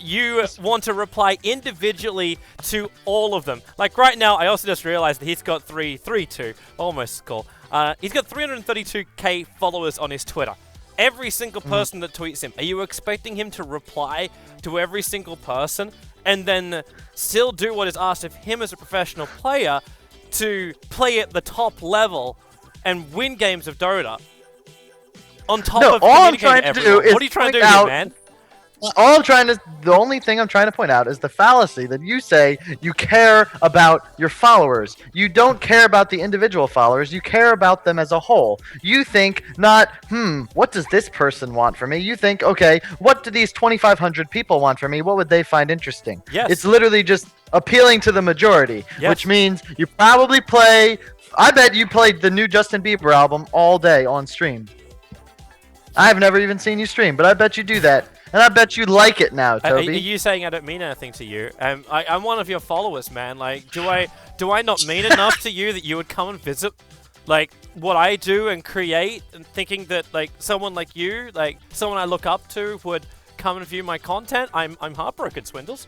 you want to reply individually to all of them. Like right now, I also just realized that he's got 332, almost cool. He's got 332k followers on his Twitter. Every single person that tweets him, are you expecting him to reply to every single person and then still do what is asked of him as a professional player to play at the top level and win games of Dota? On top of communicating to everyone. What are you trying to do here, man? The only thing I'm trying to point out is the fallacy that you say you care about your followers. You don't care about the individual followers. You care about them as a whole. You think not, what does this person want from me? You think, okay, what do these 2,500 people want from me? What would they find interesting? Yes. It's literally just appealing to the majority, yes. Which means you probably play. I bet you played the new Justin Bieber album all day on stream. I've never even seen you stream, but I bet you do that. And I bet you like it now, Toby. Are you saying I don't mean anything to you? I'm one of your followers, man. Like, do I not mean enough to you that you would come and visit, like, what I do and create, and thinking that, like, someone like you, like, someone I look up to would come and view my content? I'm heartbroken, Swindles.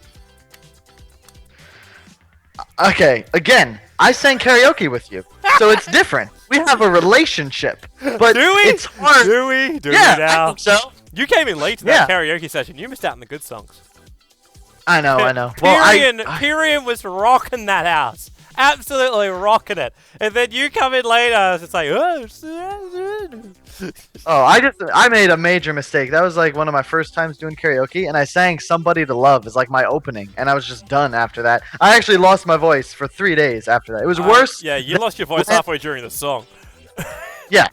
Okay, again, I sang karaoke with you, so it's different. We have a relationship, but do we? It's hard. Do we? Do yeah, we now? I think so. You came in late to that karaoke session. You missed out on the good songs. I know. Pyrian was rocking that house. Absolutely rocking it. And then you come in later, it's like, I made a major mistake. That was like one of my first times doing karaoke, and I sang "Somebody to Love" as like my opening, and I was just done after that. I actually lost my voice for 3 days after that. It was worse. Yeah, you lost your voice halfway during the song. Yeah,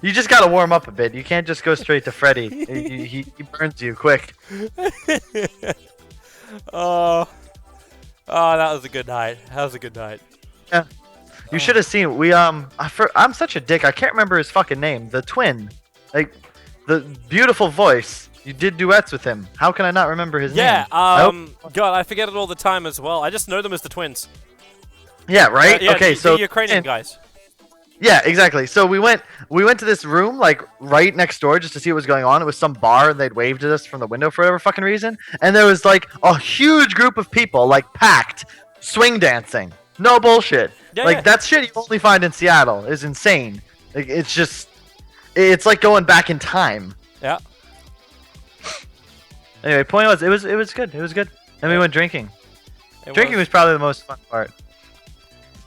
you just gotta warm up a bit. You can't just go straight to Freddy. he burns you quick. Oh, that was a good night. Yeah. You should have seen. I'm such a dick. I can't remember his fucking name. The twin, like the beautiful voice. You did duets with him. How can I not remember his name? Yeah. God, I forget it all the time as well. I just know them as the twins. Yeah. Right. Yeah, okay. the Ukrainian guys. Yeah, exactly. So we went to this room like right next door just to see what was going on. It was some bar and they'd waved at us from the window for whatever fucking reason. And there was like a huge group of people like packed swing dancing. No bullshit. Yeah, that shit you only find in Seattle is insane. Like, it's like going back in time. Yeah. Anyway, point was it was good. It was good. And we went drinking. Drinking was probably the most fun part.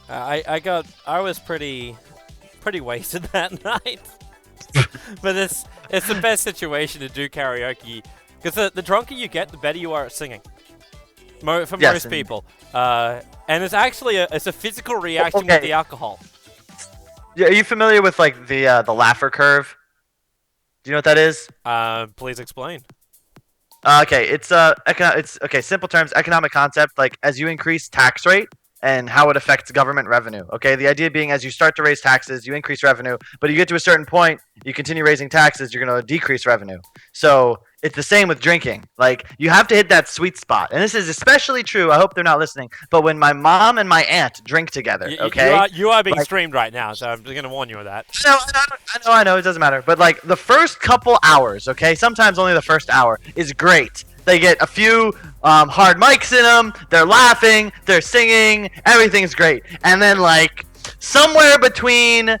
I was pretty wasted that night. But it's the best situation to do karaoke because the drunker you get, the better you are at singing. For most people, and it's actually a physical reaction with the alcohol. Yeah, are you familiar with like the Laffer curve? Do you know what that is? Please explain. Okay, it's simple terms, economic concept. Like as you increase tax rate and how it affects government revenue. Okay, the idea being as you start to raise taxes, you increase revenue, but you get to a certain point, you continue raising taxes, you're going to decrease revenue. So it's the same with drinking. Like you have to hit that sweet spot, and this is especially true. I hope they're not listening. But when my mom and my aunt drink together, okay, you are being streamed right now, so I'm going to warn you of that. I know, it doesn't matter. But like the first couple hours, okay, sometimes only the first hour is great. They get a few hard mics in them. They're laughing. They're singing. Everything's great. And then like somewhere between,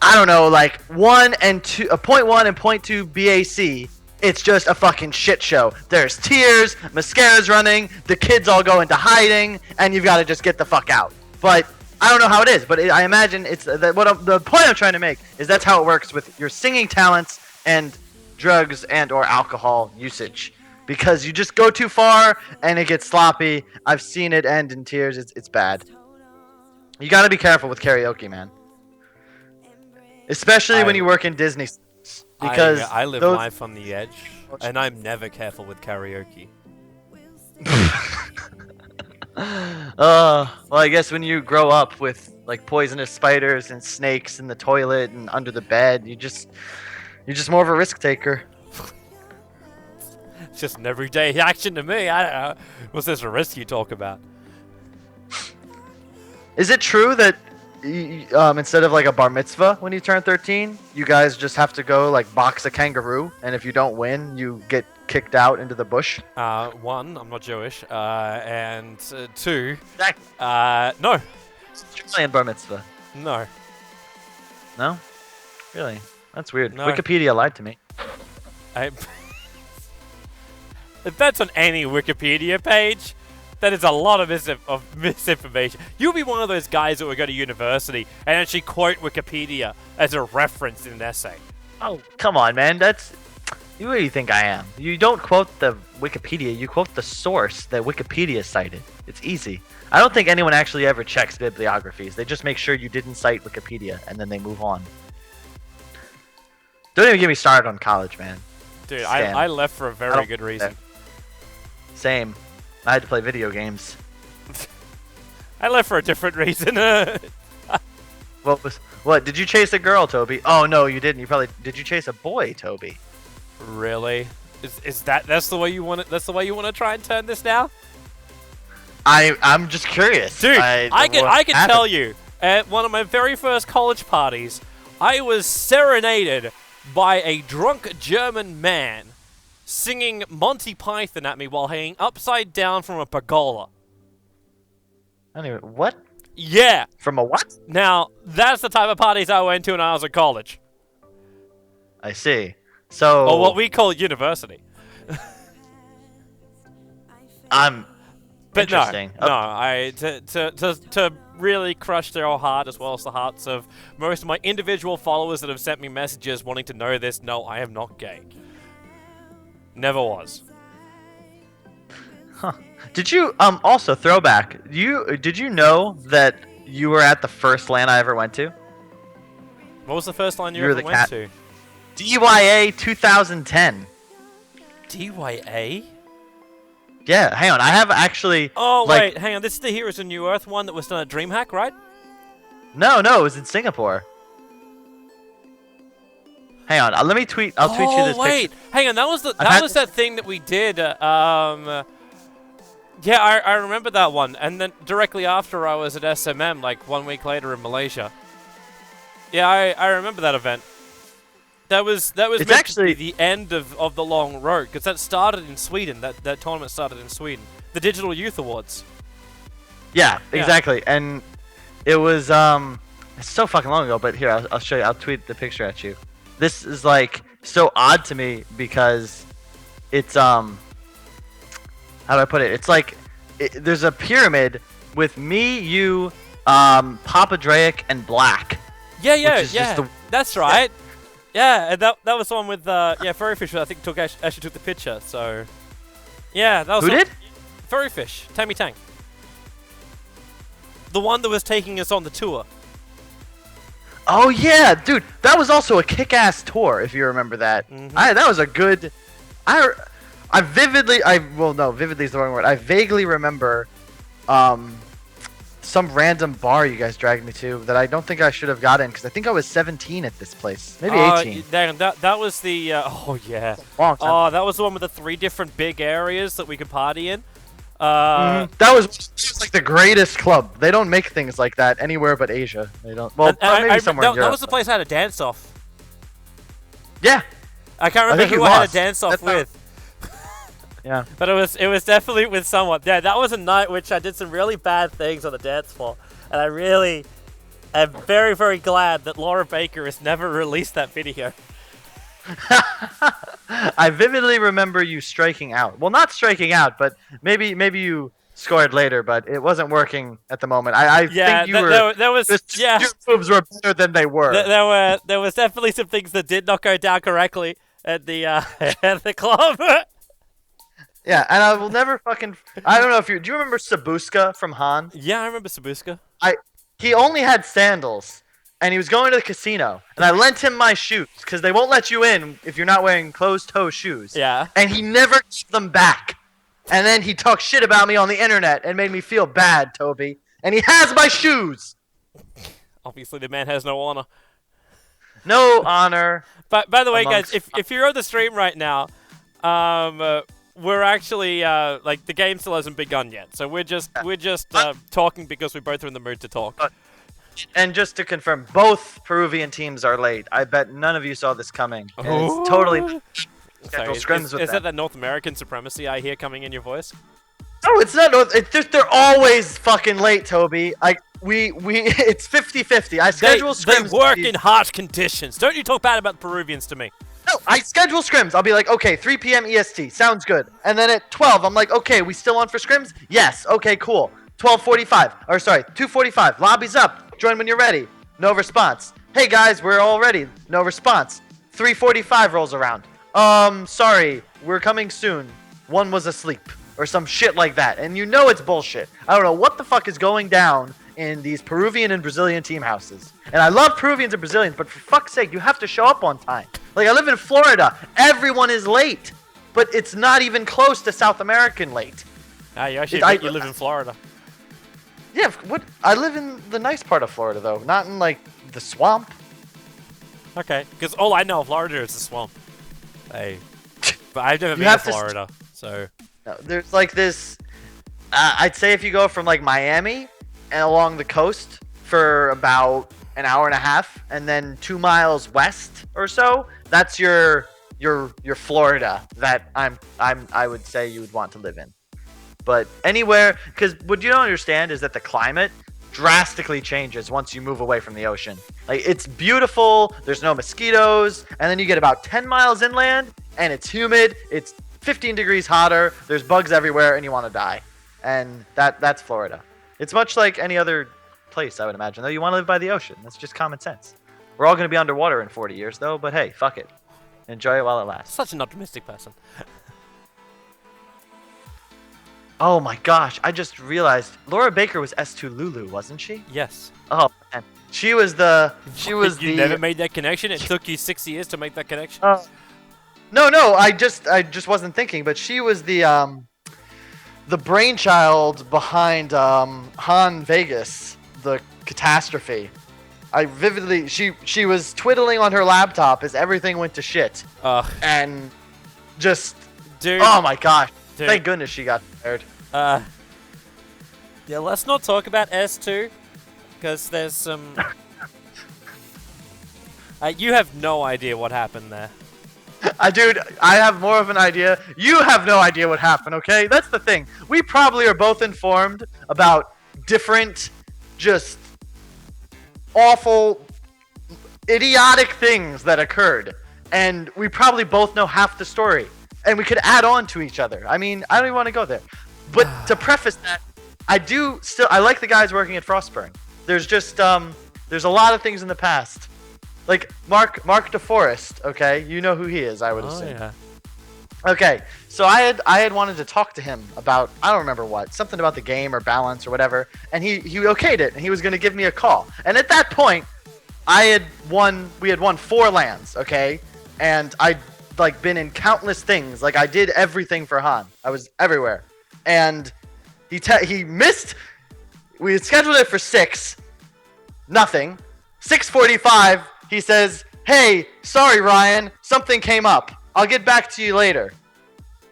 I don't know, like 0.1 and 0.2 BAC, it's just a fucking shit show. There's tears, mascara's running, the kids all go into hiding, and you've got to just get the fuck out. But I don't know how it is, but I imagine it's the point I'm trying to make is that's how it works with your singing talents and drugs and or alcohol usage. Because you just go too far and it gets sloppy. I've seen it end in tears. It's bad. You got to be careful with karaoke, man. Especially when you work in Disney. Because I live life on the edge, and I'm never careful with karaoke. Well, I guess when you grow up with like poisonous spiders and snakes in the toilet and under the bed, you're just more of a risk taker. It's just an everyday action to me. I don't know. What's this risk you talk about? Is it true that instead of like a bar mitzvah when you turn 13, you guys just have to go like box a kangaroo, and if you don't win, you get kicked out into the bush? One, I'm not Jewish, and two, Exactly. no, Australian bar mitzvah. no. No? Really? That's weird. No. Wikipedia lied to me. If that's on any Wikipedia page, that is a lot of misinformation. You'll be one of those guys that will go to university and actually quote Wikipedia as a reference in an essay. Oh, come on, man. That's... Who do you think I am? You don't quote the Wikipedia, you quote the source that Wikipedia cited. It's easy. I don't think anyone actually ever checks bibliographies. They just make sure you didn't cite Wikipedia, and then they move on. Don't even get me started on college, man. Dude, I left for a very good reason. Same. I had to play video games. I left for a different reason. What? Did you chase a girl, Toby? Oh no, you didn't. Did you chase a boy, Toby? Really? That's the way you want it? That's the way you want to try and turn this now? I'm just curious. Dude, I can tell you, at one of my very first college parties, I was serenaded by a drunk German man singing Monty Python at me while hanging upside down from a pergola. What? Yeah. From a what? Now, that's the type of parties I went to when I was in college. I see. So... Or what we call university. But interesting. To really crush their heart as well as the hearts of most of my individual followers that have sent me messages wanting to know this, no, I am not gay. Never was. Huh. Did you also throwback? Did you know that you were at the first LAN I ever went to? What was the first line you ever went to? DYA 2010. DYA? Yeah, hang on. I have actually. Oh wait, hang on. This is the Heroes of New Earth one that was done at DreamHack, right? No, it was in Singapore. Hang on, let me tweet. I'll tweet you this picture. Hang on. That was that thing that we did. Yeah, I remember that one. And then directly after, I was at SMM, like 1 week later in Malaysia. Yeah, I remember that event. That was It's actually the end of the long road, because that started in Sweden. That tournament started in Sweden. The Digital Youth Awards. Yeah, exactly. And it was it's so fucking long ago. But here, I'll show you. I'll tweet the picture at you. This is like so odd to me because it's how do I put it? It's like there's a pyramid with me, you, Papa Drake, and Black. Yeah. That's right. Yeah, and that was the one with Furryfish. I think actually took the picture. So yeah, that was who did? Furryfish, Tammy Tank, the one that was taking us on the tour. Oh yeah, dude, that was also a kick-ass tour. If you remember that, that was a good. Vividly is the wrong word. I vaguely remember, some random bar you guys dragged me to that I don't think I should have gotten because I think I was 17 at this place, maybe 18. That was the that was the one with the 3 different big areas that we could party in. That was like the greatest club. They don't make things like that anywhere but Asia. They don't. Well, maybe somewhere in Europe. That was the place I had a dance off. Yeah. I can't remember who I had a dance off with. Yeah. But it was definitely with someone. Yeah, that was a night which I did some really bad things on the dance floor. And I really am very, very glad that Laura Baker has never released that video. I vividly remember you striking out. Well, not striking out, but maybe you scored later, but it wasn't working at the moment. I think you were. Your moves were better than they were. There was definitely some things that did not go down correctly at the at the club. Yeah, and I will never fucking. I don't know if do you remember Sabuska from Han? Yeah, I remember Sabuska. He only had sandals, and he was going to the casino, and I lent him my shoes because they won't let you in if you're not wearing closed-toe shoes. Yeah. And he never gave them back, and then he talked shit about me on the internet and made me feel bad, Toby. And he has my shoes. Obviously, the man has no honor. No honor. But by the way, guys, if you're on the stream right now, we're actually like the game still hasn't begun yet, so we're just talking because we both are in the mood to talk. And just to confirm, both Peruvian teams are late. I bet none of you saw this coming. And it's totally schedule Sorry, scrims is with that them. North American supremacy I hear coming in your voice? No, it's not. It's just they're always fucking late, Toby. It's 50-50. I schedule They scrims. work in harsh conditions. Don't you talk bad about the Peruvians to me. No, I schedule scrims. I'll be like, okay, 3 p.m. EST, sounds good. And then at 12, I'm like, okay, we still on for scrims? Yes. Okay, cool. 12:45, or sorry, 2:45. Lobby's up. Join when you're ready. No response. Hey guys, we're all ready. No response. 3:45 rolls around. Sorry, we're coming soon. One was asleep, or some shit like that. And you know it's bullshit. I don't know what the fuck is going down in these Peruvian and Brazilian team houses. And I love Peruvians and Brazilians, but for fuck's sake, you have to show up on time. Like, I live in Florida. Everyone is late. But it's not even close to South American late. Ah, you you live in Florida. Yeah, what? I live in the nice part of Florida, though. Not in, like, the swamp. Okay, because all I know of Florida is the swamp. Hey. But I've never You been to have to Florida, so... No, there's, like, this... I'd say if you go from, like, Miami and along the coast for about an hour and a half, and then 2 miles west or so, that's your Florida that I would say you would want to live in. But anywhere, because what you don't understand is that the climate drastically changes once you move away from the ocean. Like, it's beautiful, there's no mosquitoes, and then you get about 10 miles inland, and it's humid, it's 15 degrees hotter, there's bugs everywhere, and you want to die. And that's Florida. It's much like any other place, I would imagine, though. You want to live by the ocean. That's just common sense. We're all going to be underwater in 40 years, though, but hey, fuck it. Enjoy it while it lasts. Such an optimistic person. Oh my gosh, I just realized Laura Baker was S2 Lulu, wasn't she? Yes. Oh man. She was the You never made that connection? It took you 6 years to make that connection? No, I just wasn't thinking, but she was the brainchild behind Han Vegas, the catastrophe. I vividly she was twiddling on her laptop as everything went to shit. And just Dude. Oh my gosh. Dude. Thank goodness she got fired. Yeah, let's not talk about S2, because there's some... you have no idea what happened there. Dude, I have more of an idea. You have no idea what happened, okay? That's the thing. We probably are both informed about different, just awful, idiotic things that occurred. And we probably both know half the story. And we could add on to each other. I mean, I don't even want to go there. But to preface that, I like the guys working at Frostburn. There's just, there's a lot of things in the past. Like, Mark DeForest, okay? You know who he is, I would assume. Yeah. Okay, so I had wanted to talk to him about, I don't remember what, something about the game or balance or whatever, and he okayed it, and he was going to give me a call. And at that point, we had won 4 lands, okay? And I'd, like, been in countless things. Like, I did everything for Han. I was everywhere. And he missed, we had scheduled it for 6, nothing. 6:45, he says, hey, sorry, Ryan, something came up. I'll get back to you later.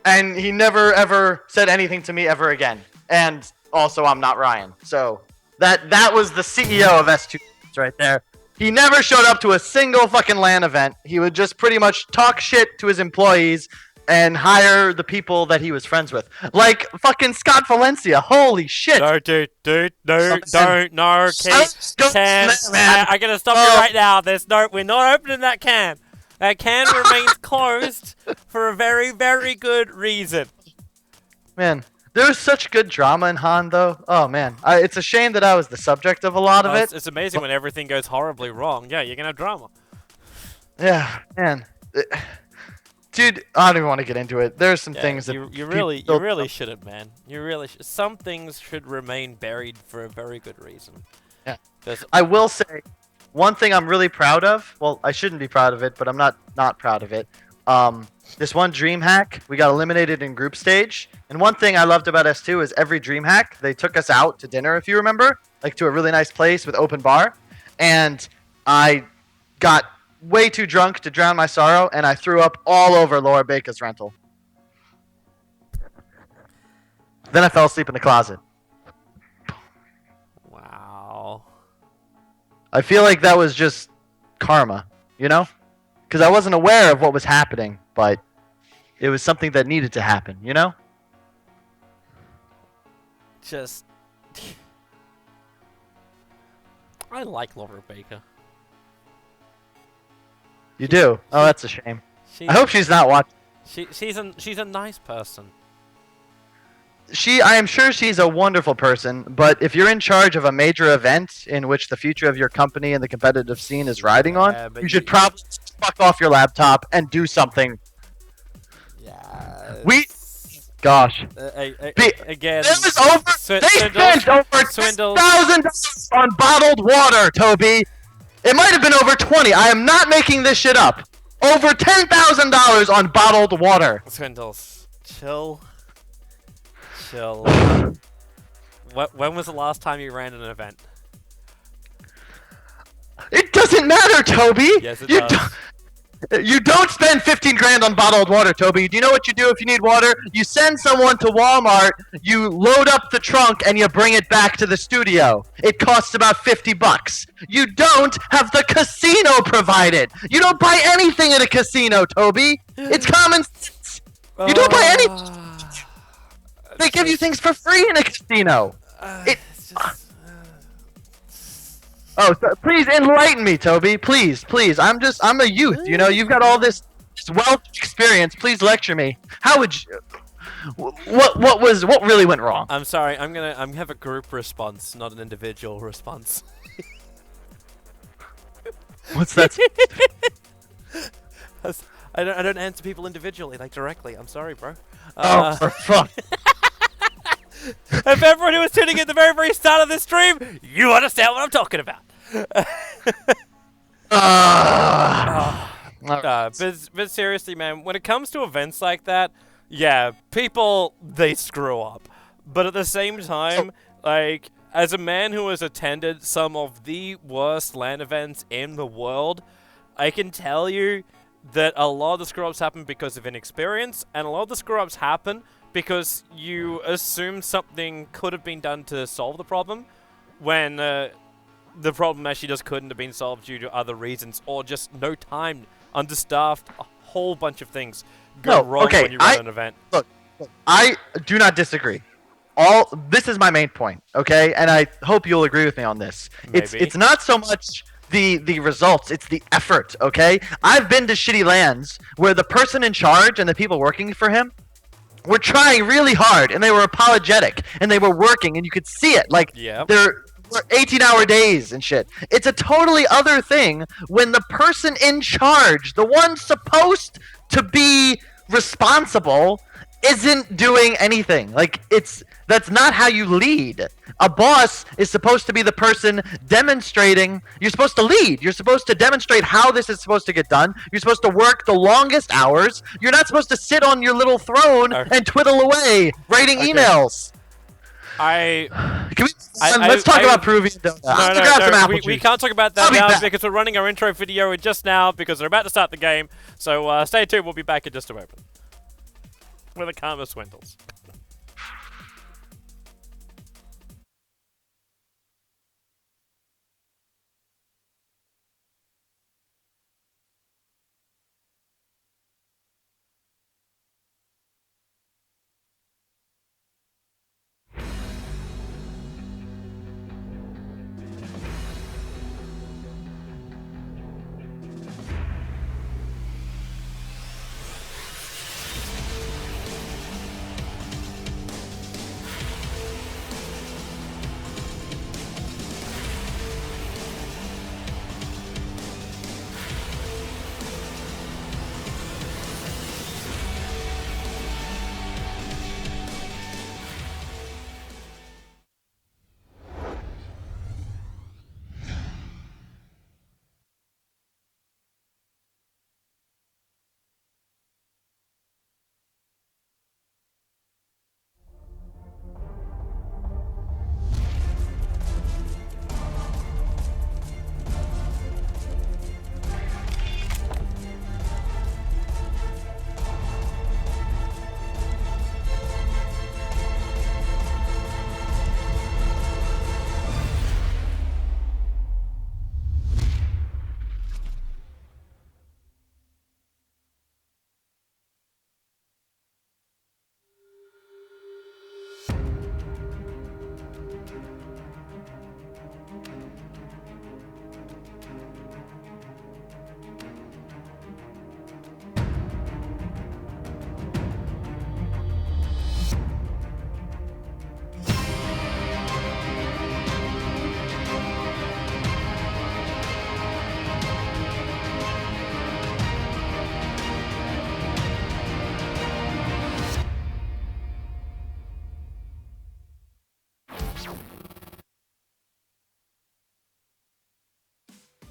And he never, ever said anything to me ever again. And also, I'm not Ryan. So that was the CEO of S2 right there. He never showed up to a single fucking LAN event. He would just pretty much talk shit to his employees and hire the people that he was friends with. Like fucking Scott Valencia. Holy shit. No, dude, no, Ken, Man. I gotta stop you right now. We're not opening that can. That can remains closed for a very, very good reason. Man, there was such good drama in Han, though. Oh man, it's a shame that I was the subject of a lot of it. It's amazing when everything goes horribly wrong. Yeah, you're gonna have drama. Yeah, man. Dude, I don't even want to get into it. There's some things that you really shouldn't, man. You really some things should remain buried for a very good reason. Yeah. I will say one thing I'm really proud of. Well, I shouldn't be proud of it, but I'm not proud of it. This one dream hack, we got eliminated in group stage. And one thing I loved about S2 is every dream hack, they took us out to dinner, if you remember, like to a really nice place with open bar. And I got way too drunk to drown my sorrow, and I threw up all over Laura Baker's rental. Then I fell asleep in the closet. Wow. I feel like that was just karma, you know? Because I wasn't aware of what was happening, but It was something that needed to happen, you know? Just... I like Laura Baker. You do? Oh, that's a shame. She, I hope she's not watching. she's a nice person. I am sure she's a wonderful person, but if you're in charge of a major event in which the future of your company and the competitive scene is riding on, but you should probably fuck off your laptop and do something. Yeah. Gosh. Again, It was over. They spent over $10,000 on bottled water, Toby. It might have been over 20. I am not making this shit up. Over $10,000 on bottled water. Swindles, chill. When was the last time you ran an event? It doesn't matter, Toby. Yes, it does. You don't spend 15 grand on bottled water, Toby. Do you know what you do if you need water? You send someone to Walmart, you load up the trunk, and you bring it back to the studio. It costs about 50 bucks. You don't have the casino provided. You don't buy anything at a casino, Toby. It's common sense. You don't buy anything. They give you things for free in a casino. Oh, so please enlighten me, Toby. Please. I'm a youth, you know. You've got all this wealth of experience. Please lecture me. How would you... What really went wrong? I'm sorry. I'm gonna have a group response, not an individual response. What's that? I don't answer people individually, like directly. I'm sorry, bro. Oh, for fuck. If everyone who was tuning in at the very start of this stream, you understand what I'm talking about. But seriously, man, when it comes to events like that, yeah, people, they screw up. But at the same time, like, as a man who has attended some of the worst LAN events in the world, I can tell you that a lot of the screw-ups happen because of inexperience, and a lot of the screw-ups happen because you assume something could have been done to solve the problem, when the problem actually just couldn't have been solved due to other reasons, or just no time, understaffed, a whole bunch of things go wrong when you run an event. Look, I do not disagree. This is my main point, okay? And I hope you'll agree with me on this. Maybe. It's not so much the results, it's the effort, okay? I've been to shitty LANs where the person in charge and the people working for him were trying really hard, and they were apologetic, and they were working, and you could see it. Like, they're 18-hour days and shit. It's a totally other thing when the person in charge, the one supposed to be responsible, isn't doing anything. Like, that's not how you lead. A boss is supposed to be the person demonstrating. You're supposed to lead. You're supposed to demonstrate how this is supposed to get done. You're supposed to work the longest hours. You're not supposed to sit on your little throne and twiddle away writing emails. Let's talk about Peruvian Dota. No, we can't talk about that now because we're running our intro video just now because we're about to start the game. So stay tuned. We'll be back in just a moment. Where the karma swindles.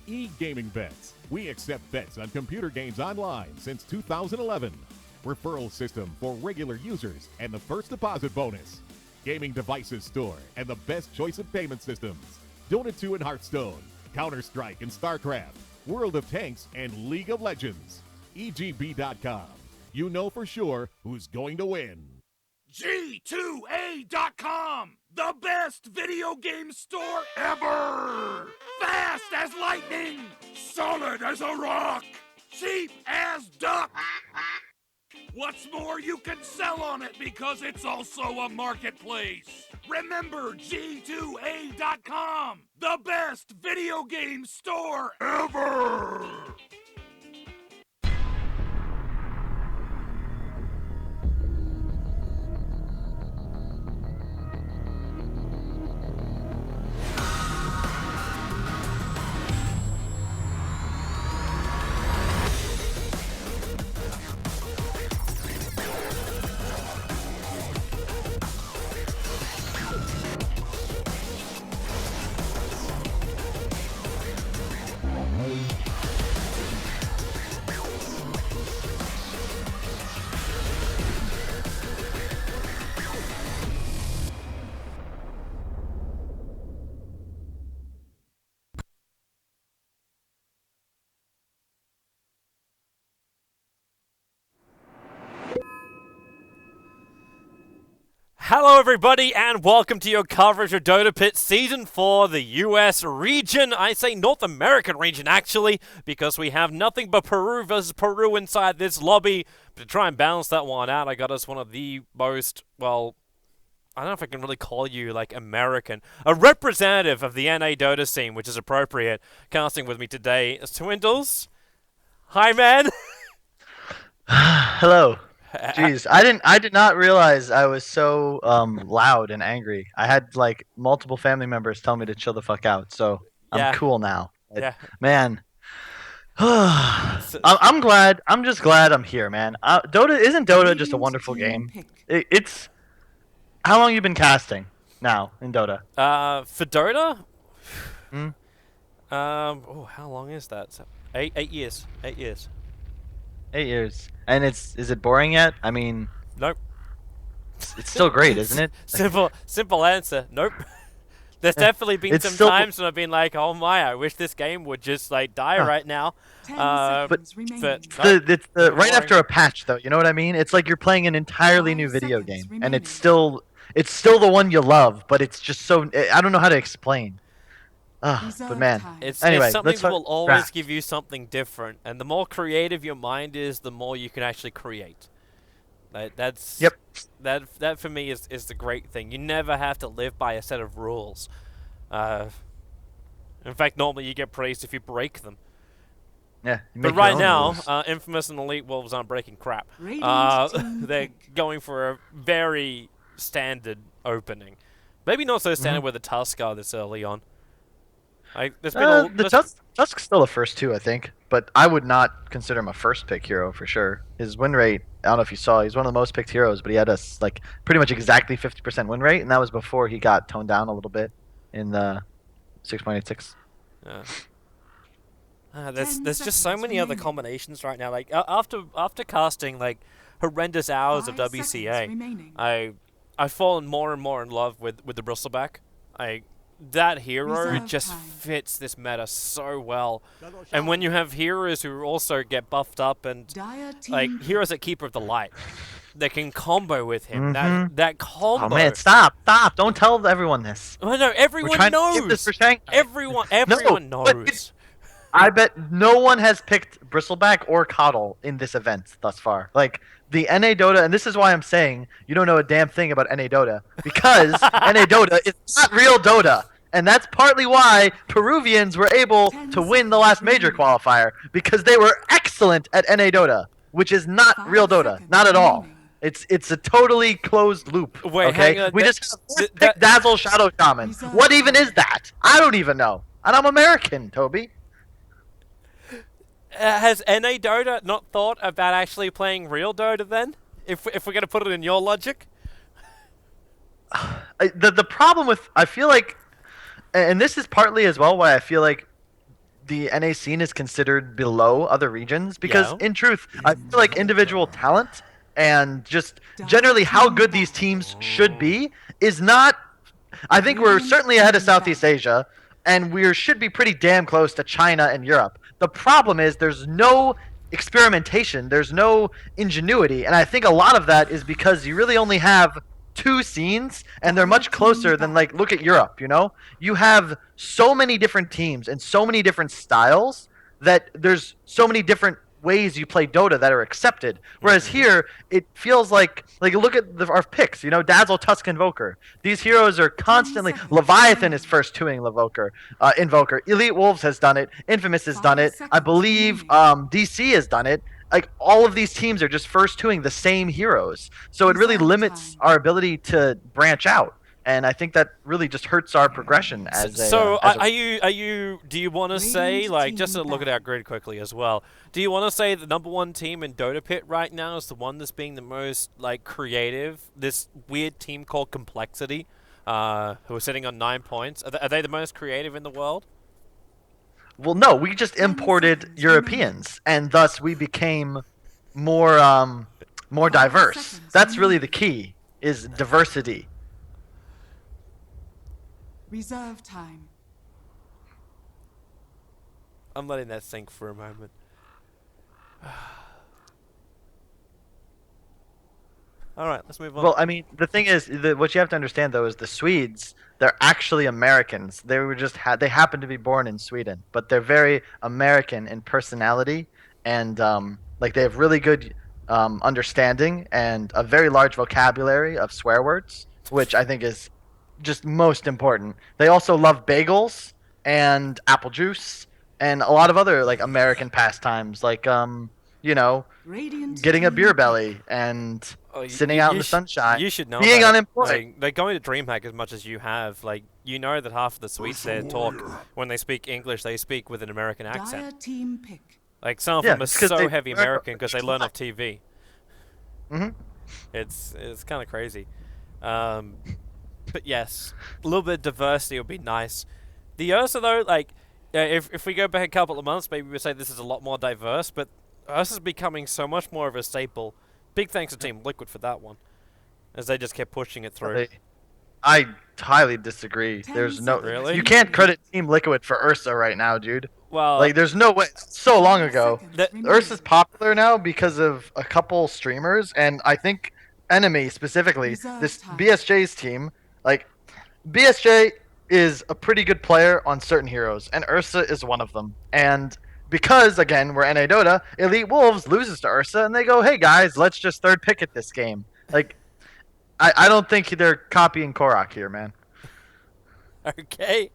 e-gaming bets. We accept bets on computer games online since 2011. Referral system for regular users and the first deposit bonus. Gaming devices store and the best choice of payment systems. Dota 2 and Hearthstone, Counter-Strike and StarCraft, World of Tanks and League of Legends. EGB.com. You know for sure who's going to win. G2A.com, the best video game store ever! Fast as lightning, solid as a rock, cheap as duck! What's more, you can sell on it because it's also a marketplace. Remember G2A.com, the best video game store ever! Hello everybody and welcome to your coverage of DotaPit Season 4, the US region. I say North American region actually, because we have nothing but Peru versus Peru inside this lobby. But to try and balance that one out, I got us one of the most, well, I don't know if I can really call you like American, a representative of the NA Dota scene, which is appropriate. Casting with me today is Twindles. Hi man. Hello. Jeez, I did not realize I was so loud and angry. I had like multiple family members tell me to chill the fuck out, so Yeah. I'm cool now. Yeah. Man. I'm glad. I'm just glad I'm here, man. Isn't Dota just a wonderful game? It's how long you been casting now in Dota? For Dota? Hmm? Oh, how long is that? 8 years. 8 years. 8 years. And is it boring yet? I mean, Nope. it's still great, isn't it? Simple answer. Nope. There's definitely been It's some still- times when I've been like, oh my, I wish this game would just like die right now. 10 But seconds remaining. It's the right boring. after a patch, though. You know what I mean? It's like you're playing an entirely new 5 video seconds game, and it's remaining. still the one you love, but it's just so I don't know how to explain. But Reserve man, time. it's Anyway, something let's that talk will always draft. give you something different, and the more creative your mind is, the more you can actually create. That's Yep. That for me is the great thing. You never have to live by a set of rules. In fact, normally you get praised if you break them. Yeah. you But make your right own now, rules. Infamous and Elite Wolves aren't breaking crap. Radiant team They're pick. going for a very standard opening. Maybe not so standard with the Tusk are this early on. There's been The Tusk's still the first two, I think, but I would not consider him a first pick hero for sure. His win rate, I don't know if you saw, he's one of the most picked heroes, but he had like pretty much exactly 50% win rate, and that was before he got toned down a little bit in the 6.86. Yeah. 10 There's just so seconds many other remaining. combinations right now. Like after casting like horrendous hours of 5 seconds WCA, remaining. I've fallen more and more in love with the bristleback. That hero Reserve just time. fits this meta so well. And when you have heroes who also get buffed up and Dire team like pick. heroes that Keeper of the Light, that can combo with him. That combo. Oh man, stop! Don't tell everyone this. Oh, no, We're everyone trying to give this knows. for Shanghai. Everyone No, but knows. I bet no one has picked Bristleback or Coddle in this event thus far. Like, the NA Dota, and this is why I'm saying you don't know a damn thing about NA Dota, because NA Dota is not real Dota. And that's partly why Peruvians were able 10 to win the last major qualifier, because they were excellent at NA Dota, which is not 5 real Dota. seconds Not at all. remaining. It's a totally closed loop. Wait, okay? hang on, We that- just have th- pick that- Dazzle Shadow Shaman. Reserve What even time. is that? I don't even know. And I'm American, Toby. Has NA Dota not thought about actually playing real Dota then? If we're going to put it in your logic? The problem with, I feel like, and this is partly as well why I feel like the NA scene is considered below other regions because, Yeah. in truth, I feel like individual talent and just generally how good these teams should be is not. I think we're certainly ahead of Southeast Asia, and we should be pretty damn close to China and Europe. The problem is there's no experimentation, there's no ingenuity, and I think a lot of that is because you really only have two scenes, and they're much closer than, like, look at Europe. You have so many different teams and so many different styles that there's so many different ways you play Dota that are accepted. Whereas here, it feels like look at our picks. Dazzle, Tusk, Invoker. These heroes are constantly. Leviathan is first twoing Invoker. Elite Wolves has done it. Infamous has done it. I believe DC has done it. Like, all of these teams are just first twoing the same heroes, so it really limits our ability to branch out. And I think that really just hurts our progression as a. So are you? Do you want to say, like, just to look at our grid quickly as well? Do you want to say the #1 team in DotaPit right now is the one that's being the most, like, creative? This weird team called Complexity, who are sitting on 9 points. Are they the most creative in the world? Well, no, we just imported Europeans, and thus we became more diverse. That's really the key, is diversity. Reserve time. I'm letting that sink for a moment. All right, let's move on. Well, I mean, the thing is, what you have to understand, though, is the Swedes, they're actually Americans. They happen to be born in Sweden, but they're very American in personality, and like, they have really good understanding and a very large vocabulary of swear words, which I think is just most important. They also love bagels and apple juice and a lot of other, like, American pastimes, like getting a beer belly and sitting out in the sunshine. You should know being that. unemployed. Like going to DreamHack as much as you have, like, you know that half of the Swedes there talk, when they speak English, they speak with an American Dire accent. team pick. Like, some of Yeah, them are it's 'cause so they heavy learn American because they learn off TV. Mhm. It's kind of crazy. But yes, a little bit of diversity would be nice. The Ursa, though, like, if we go back a couple of months, maybe we'd say this is a lot more diverse, but Ursa's becoming so much more of a staple. Big thanks to Team Liquid for that one, as they just kept pushing it through. I highly disagree. There's no. Really? You can't credit Team Liquid for Ursa right now, dude. Well, Like, there's no way. So long ago. That- Ursa's popular now because of a couple streamers, and I think Enemy specifically. This BSJ's team, like, BSJ is a pretty good player on certain heroes, and Ursa is one of them. And because, again, we're NA Dota, Elite Wolves loses to Ursa, and they go, hey guys, let's just third pick at this game. Like, I don't think they're copying Korok here, man. okay.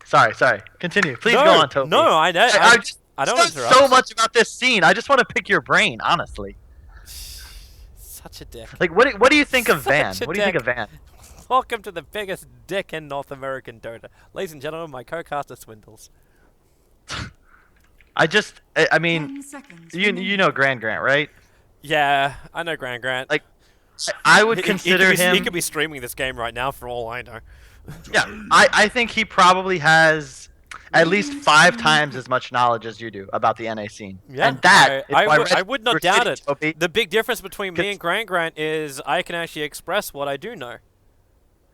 Sorry. Continue. Please No, go on, Toby. no, I don't There's interrupt. so much about this scene. I just want to pick your brain, honestly. Such a dick. Like, what do you think of Van? Such a What do you think dick. of Van? Welcome to the biggest dick in North American Dota. Ladies and gentlemen, my co-caster Swindles. I mean, 10 seconds you remaining. know Grant, right? Yeah, I know Grant. Like, I would He consider could be, him. He could be streaming this game right now, for all I know. Yeah, I think he probably has at least 5 times as much knowledge as you do about the NA scene. Yeah, And that is why I would not we're doubt sitting, it. Toby. The big difference between me and Grant is I can actually express what I do know.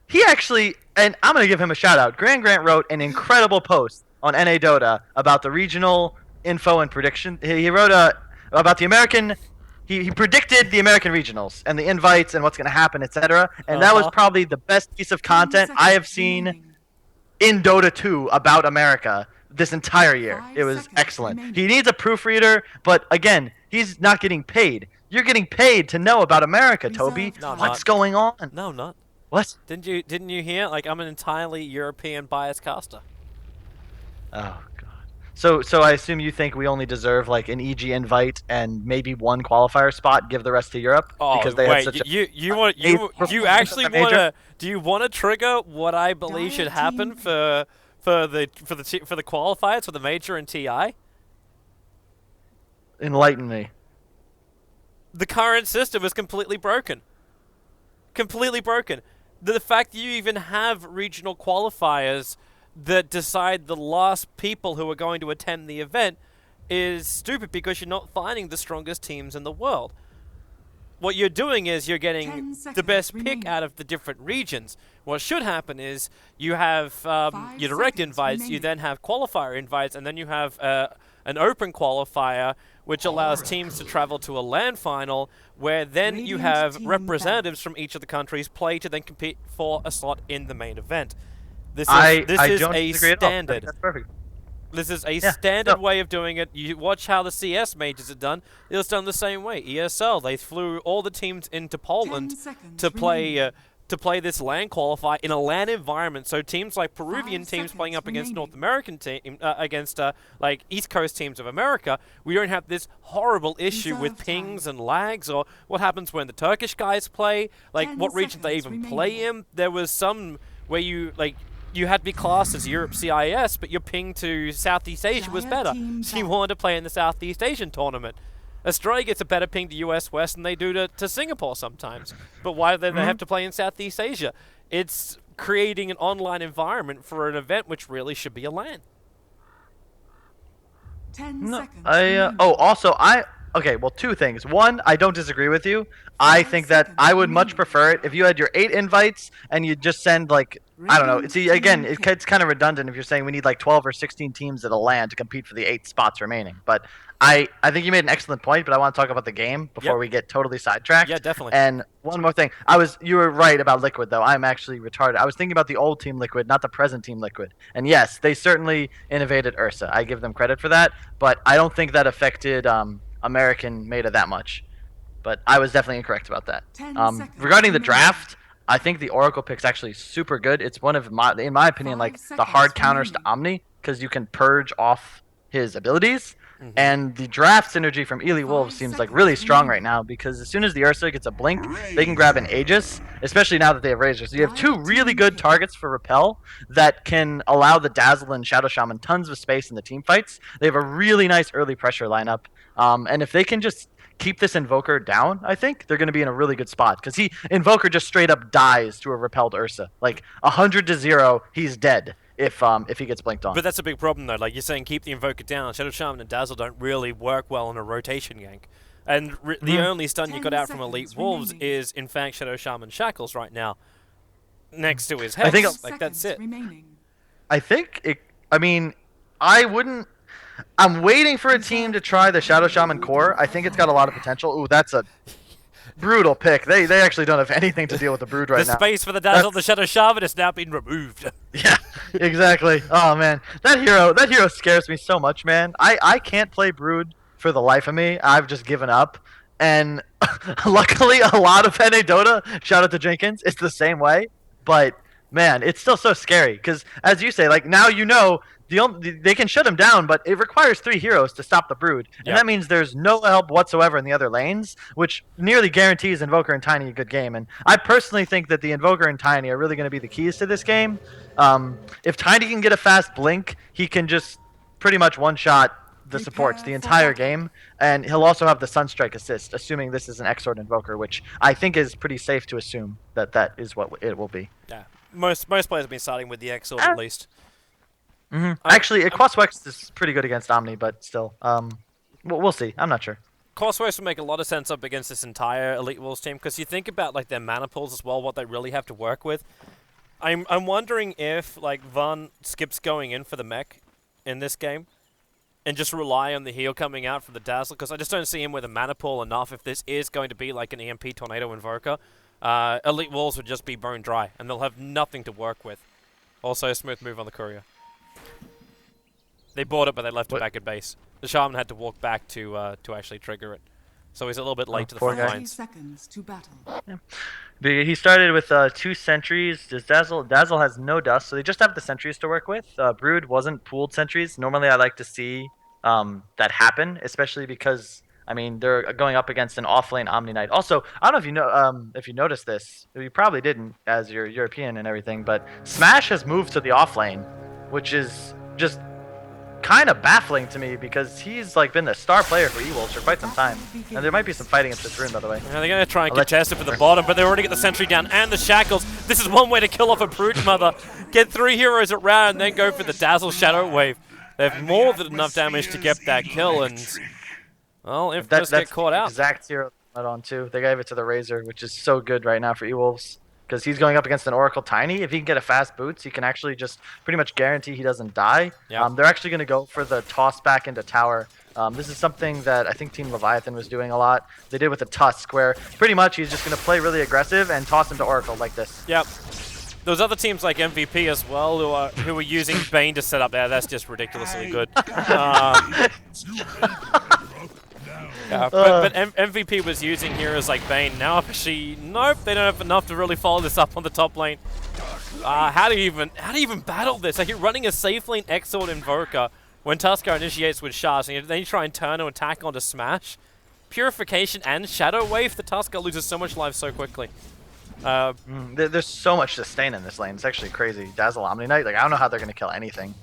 He actually, and I'm going to give him a shout out. Grant wrote an incredible post on NA Dota about the regional info and prediction. He wrote about the American. He predicted the American regionals and the invites and what's going to happen, etc. And that was probably the best piece of 10 content I have seconds seen remaining. in Dota 2 about America this entire year. 5 It was seconds excellent. remaining. He needs a proofreader, but again, he's not getting paid. You're getting paid to know about America, Toby. Reserve time. What's going on? No, I'm not. What? Didn't you hear? Like, I'm an entirely European biased caster. Oh god. So I assume you think we only deserve, like, an EG invite and maybe one qualifier spot, give the rest to Europe Oh because they have wait, such a you actually major? wanna? Do you want to trigger what I believe should happen for the qualifiers for the major and TI? enlighten me. The current system is completely broken. Completely broken. the fact that you even have regional qualifiers that decide the last people who are going to attend the event is stupid because you're not finding the strongest teams in the world. What you're doing is you're getting the best pick out of the different regions. What should happen is you have your direct invites, you then have qualifier invites, and then you have an open qualifier, which allows teams to travel to a LAN final, where then you have representatives from each of the countries play to then compete for a slot in the main event. This is a standard. That's perfect. This is a standard way of doing it. You watch how the CS majors are done. It was done the same way. ESL, they flew all the teams into Poland to play this LAN qualifier in a LAN environment. So teams like Peruvian teams playing up against North American team, against like East Coast teams of America, we don't have this horrible issue with pings and lags, or what happens when the Turkish guys play. Like what region they even play in. There was some where you had to be classed as Europe CIS, but your ping to Southeast Asia was better. So you wanted to play in the Southeast Asian tournament. Australia gets a better ping to US West than they do to Singapore sometimes. But why do they have to play in Southeast Asia? It's creating an online environment for an event which really should be a LAN. 10 seconds. Okay, well, two things. One, I don't disagree with you. I think that I would much prefer it if you had your 8 invites and you just send, like, I don't know. See, again, it's kind of redundant if you're saying we need, like, 12 or 16 teams at a LAN to compete for the 8 spots remaining. But I think you made an excellent point, but I want to talk about the game before we get totally sidetracked. Yeah, definitely. And one more thing. You were right about Liquid, though. I'm actually retarded. I was thinking about the old Team Liquid, not the present Team Liquid. And yes, they certainly innovated Ursa. I give them credit for that, but I don't think that affected American Meta that much. But I was definitely incorrect about that. Regarding the draft, I think the Oracle pick's actually super good. It's one of in my opinion, like the hard counters to Omni, because you can purge off his abilities. And the draft synergy from Ely Wolves seems like really strong right now, because as soon as the Ursa gets a blink, they can grab an Aegis, especially now that they have Razor. So you have 2 really good targets for Repel that can allow the Dazzle and Shadow Shaman tons of space in the team fights. They have a really nice early pressure lineup. And if they can just keep this Invoker down, I think they're going to be in a really good spot, because Invoker just straight up dies to a repelled Ursa. Like 100-0, he's dead if he gets blinked on. But that's a big problem though. Like you're saying, keep the Invoker down. Shadow Shaman and Dazzle don't really work well in a rotation gank. And the only stun you got out from Elite Wolves is, in fact, Shadow Shaman Shackles right now, next to his head. Like that's it. I think I'm waiting for a team to try the Shadow Shaman Core. I think it's got a lot of potential. Ooh, that's a brutal pick. They actually don't have anything to deal with the Brood right now. The space for the Dazzle, the Shadow Shaman has now been removed. Yeah, exactly. Oh man, that hero scares me so much, man. I can't play Brood for the life of me. I've just given up. And luckily, a lot of NA Dota, shout out to Jenkins, it's the same way. But man, it's still so scary because, as you say, like now they can shut him down, but it requires 3 heroes to stop the Brood, and that means there's no help whatsoever in the other lanes, which nearly guarantees Invoker and Tiny a good game. And I personally think that the Invoker and Tiny are really going to be the keys to this game. If Tiny can get a fast blink, he can just pretty much one-shot the supports the entire game, and he'll also have the Sunstrike assist, assuming this is an Exort Invoker, which I think is pretty safe to assume that is what it will be. Yeah, most players have been starting with the Exort at least. Actually, Crosswex is pretty good against Omni, but still, we'll see. I'm not sure. Crosswex will make a lot of sense up against this entire Elite Wolves team, because you think about like their mana pools as well, what they really have to work with. I'm wondering if like Van skips going in for the mech in this game, and just rely on the heal coming out from the Dazzle, because I just don't see him with a mana pool enough. If this is going to be like an EMP Tornado Invoker, Elite Wolves would just be bone dry, and they'll have nothing to work with. Also, a smooth move on the Courier. They bought it, but they left it back at base. The Shaman had to walk back to actually trigger it. So he's a little bit late to the front lines. 30 seconds to battle. Yeah. He started with 2 sentries. Dazzle has no dust, so they just have the sentries to work with. Brood wasn't pooled sentries. Normally I like to see that happen, especially because, I mean, they're going up against an off-lane Omni Knight. Also, I don't know if you noticed this. You probably didn't, as you're European and everything, but Smash has moved to the off-lane, which is just kind of baffling to me because he's like been the star player for E-Wolves for quite some time. And there might be some fighting at this rune, by the way. Yeah, they're going to try and contest it for the bottom, but they already get the sentry down and the shackles. This is one way to kill off a Brute Mother. Get 3 heroes around and then go for the Dazzle Shadow Wave. They have more than enough damage to get that kill, and well, Infamous get caught out. Exact hero on too. They gave it to the Razor, which is so good right now for E-Wolves. Because he's going up against an Oracle Tiny. If he can get a fast boots, he can actually just pretty much guarantee he doesn't die. Yeah. They're actually going to go for the toss back into tower. This is something that I think Team Leviathan was doing a lot. They did with the Tusk, where pretty much he's just going to play really aggressive and toss into Oracle like this. Yep. There's other teams like MVP as well who are using Bane to set up there. That's just ridiculously good. Yeah, but MVP was using heroes like Bane. Now, actually, nope, they don't have enough to really follow this up on the top lane. How do you even battle this? Like, you're running a safe lane Exort Invoker when Tusker initiates with shards, and then you try and turn an attack onto Smash. Purification and Shadow Wave, the Tusker loses so much life so quickly. There's so much sustain in this lane. It's actually crazy. Dazzle Omni-Knight, like I don't know how they're gonna kill anything.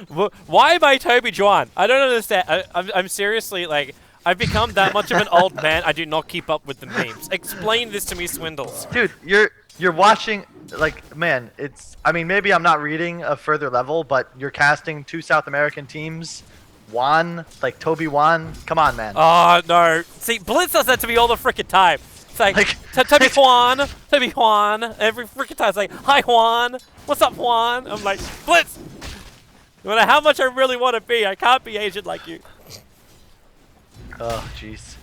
Why am I Toby Juan? I don't understand. I'm seriously like. I've become that much of an old man, I do not keep up with the memes. Explain this to me, Swindles. Dude, you're watching, like, man, it's, I mean, maybe I'm not reading a further level, but you're casting 2 South American teams. Juan, like Toby Juan, come on, man. Oh, no. See, Blitz does that to me all the frickin' time. It's like Toby Juan, every frickin' time. It's like, hi, Juan. What's up, Juan? I'm like, Blitz! No matter how much I really want to be, I can't be Asian like you. Oh, jeez.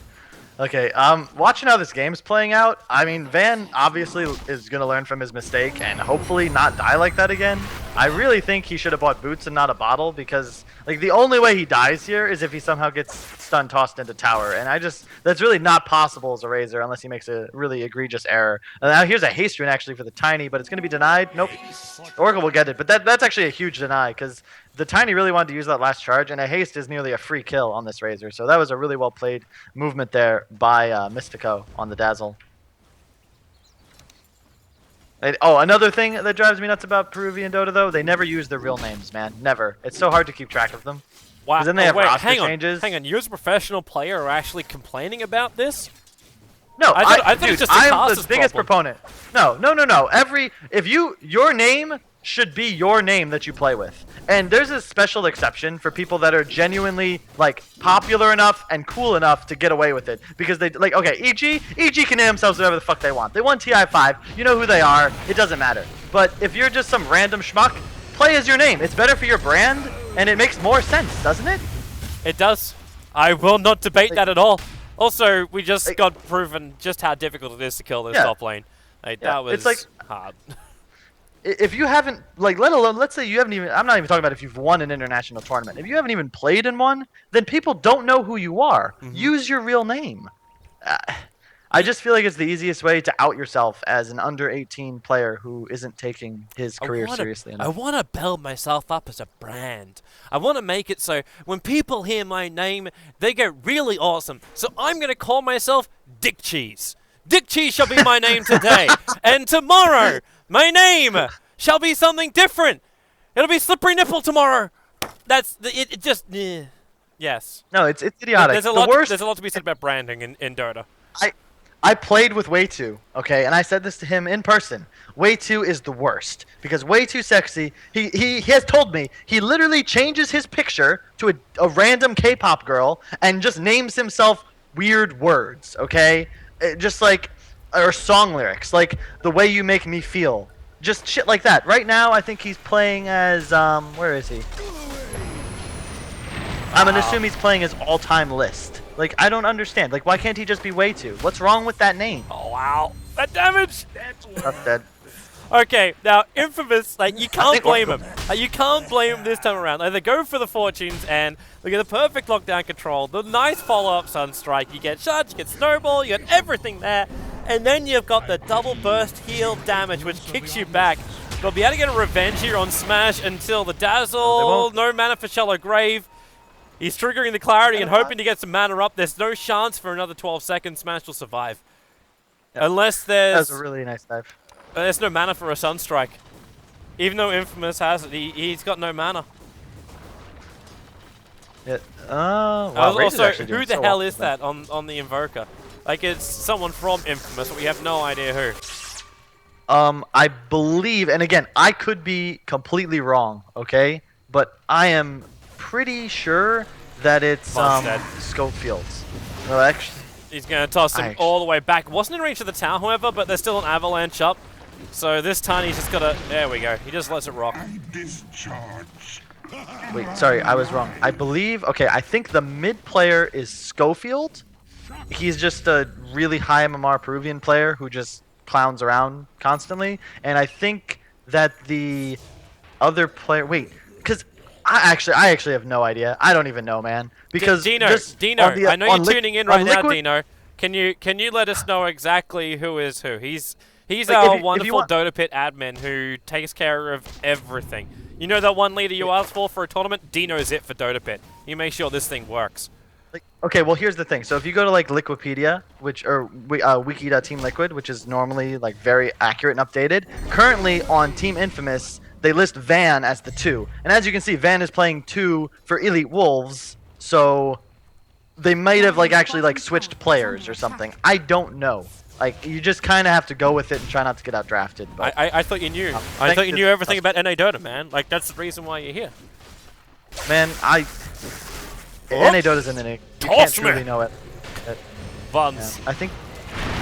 Okay, watching how this game's playing out, I mean, Van obviously is going to learn from his mistake and hopefully not die like that again. I really think he should have bought boots and not a bottle because, like, the only way he dies here is if he somehow gets stun tossed into tower. And that's really not possible as a Razor unless he makes a really egregious error. Now, here's a haste rune actually for the Tiny, but it's going to be denied. Nope. Oracle will get it, but that's actually a huge deny because the Tiny really wanted to use that last charge, and a haste is nearly a free kill on this Razor. So that was a really well played movement there by Mystico on the Dazzle. Another thing that drives me nuts about Peruvian Dota, though, they never use their real names, man. Never. It's so hard to keep track of them. Wow. Then they have roster changes. Hang on. You as a professional player are actually complaining about this? No, I thought it was just I'm the biggest proponent. No. Your name should be your name that you play with. And there's a special exception for people that are genuinely, like, popular enough and cool enough to get away with it. Because they, like, okay, EG can name themselves whatever the fuck they want. They won TI5, you know who they are, it doesn't matter. But if you're just some random schmuck, play as your name. It's better for your brand, and it makes more sense, doesn't it? It does. I will not debate that at all. Also, we just got proven just how difficult it is to kill this top lane. Like, that was hard. If you haven't, like, let alone, let's say you haven't even, I'm not even talking about if you've won an international tournament. If you haven't even played in one, then people don't know who you are. Use your real name. I just feel like it's the easiest way to out yourself as an under 18 player who isn't taking his career seriously enough. I want to build myself up as a brand. I want to make it so when people hear my name, they get really awesome. So I'm going to call myself Dick Cheese. Dick Cheese shall be my name today. And tomorrow, my name shall be something different. It'll be Slippery Nipple tomorrow. That's it. Just yes. No, it's idiotic. There's a lot to be said about branding in Dota. I played with Way2, okay, and I said this to him in person. Way2 is the worst because Way Too Sexy. He has told me he literally changes his picture to a random K-pop girl and just names himself weird words, okay? Just like, or song lyrics, like The Way You Make Me Feel. Just shit like that. Right now, I think he's playing as, where is he? I'm going to assume he's playing his all-time list. Like, I don't understand. Like, why can't he just be Way2? What's wrong with that name? Oh, wow. That damage! That's dead. Okay, now, Infamous, like, you can't blame him. You can't blame him this time around. Like, they go for the fortunes, and they get the perfect lockdown control, the nice follow-up Sunstrike. You get Shard, you get Snowball, you get everything there. And then you've got the double burst heal damage, which kicks you back. They'll be able to get a revenge here on Smash until the Dazzle, no mana for Shallow Grave. He's triggering the Clarity and hoping to get some mana up. There's no chance for another 12 seconds. Smash will survive. Yep. Unless there's... That was a really nice dive. There's no mana for a Sunstrike. Even though Infamous has it, he's got no mana. Wow, Rage is also, actually who doing the so hell well is for them. that on the Invoker? Like, it's someone from Infamous, but we have no idea who. I believe, and again, I could be completely wrong, okay? But I am pretty sure that it's Von's dead. Schofields. No, actually, He's going to toss him Nice. all the way back. Wasn't in range of the tower, however, but there's still an avalanche up. So this Tiny's just got to... There we go. He just lets it rock. Discharge. wait, sorry, I was wrong. I believe, okay, I think the mid player is Schofield. He's just a really high MMR Peruvian player who just clowns around constantly. And I think that the other player... Wait, because I actually have no idea. I don't even know, man. Because Dino, just Dino, on the- I know on you're Liq- tuning in on right now, Liquid- Dino. Can you let us know exactly who is who? He's Like, our if you wonderful want- DotaPit admin who takes care of everything. You know that one leader you asked for a tournament? Dino's it for DotaPit. He makes sure this thing works. Like, okay, well here's the thing. So if you go to like Liquipedia, wiki.Team Liquid, which is normally like very accurate and updated, currently on Team Infamous they list Van as the 2, and as you can see, Van is playing 2 for Elite Wolves. So they might have like actually like switched players or something. I don't know. Like you just kind of have to go with it and try not to get outdrafted. But I thought you knew. I thank thought you you- knew everything about NA Dota, man. Like that's the reason why you're here. man, Oh. NA Dota's in NA. You Toss can't me. truly know it. Yeah, Buns. I think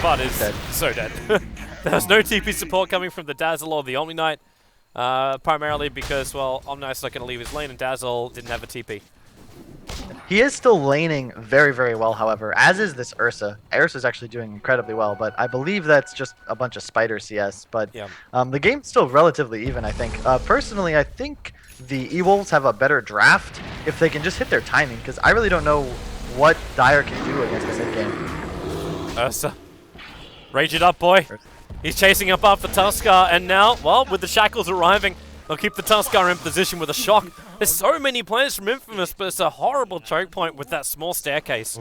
Bud is Dead. so dead. There's no TP support coming from the Dazzle or the Omni Knight. Primarily because, well, Omni Knight's not going to leave his lane and Dazzle didn't have a TP. he is still laning very, very well, however, as is this Ursa. Ursa's actually doing incredibly well, but I believe that's just a bunch of spider CS. But Yeah. the game's still relatively even, I think. Personally, I think the E-Wolves have a better draft if they can just hit their timing, because I really don't know what Dire can do against this mid-game. Ursa. Rage it up, boy. He's chasing up after Tuskar, and now, well, with the shackles arriving, they'll keep the Tuskar in position with a shock. There's so many players from Infamous, but it's a horrible choke point with that small staircase.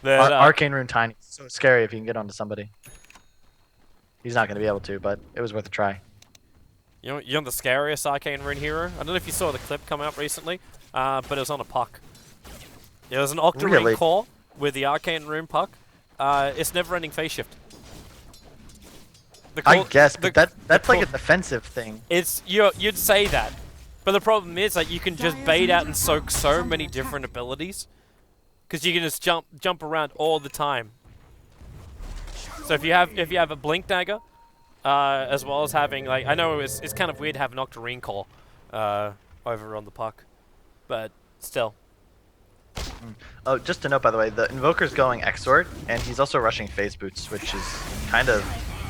That, Arcane Rune Tiny. So scary if you can get onto somebody. He's not going to be able to, but it was worth a try. you're the scariest Arcane Rune hero. I don't know if you saw the clip come out recently, but it was on a puck. It was an Octarine Really? core with the Arcane Rune puck. It's never-ending phase shift. I guess, but that's like a defensive thing. It's you'd say that, but the problem is like you can just bait out and soak so many different abilities, because you can just jump around all the time. So if you have a blink dagger, as well as having like I know it's kind of weird to have an Octarine core over on the puck, but still. Oh, just to note, by the way, the Invoker's going Exort, and he's also rushing Phase Boots, which is kind of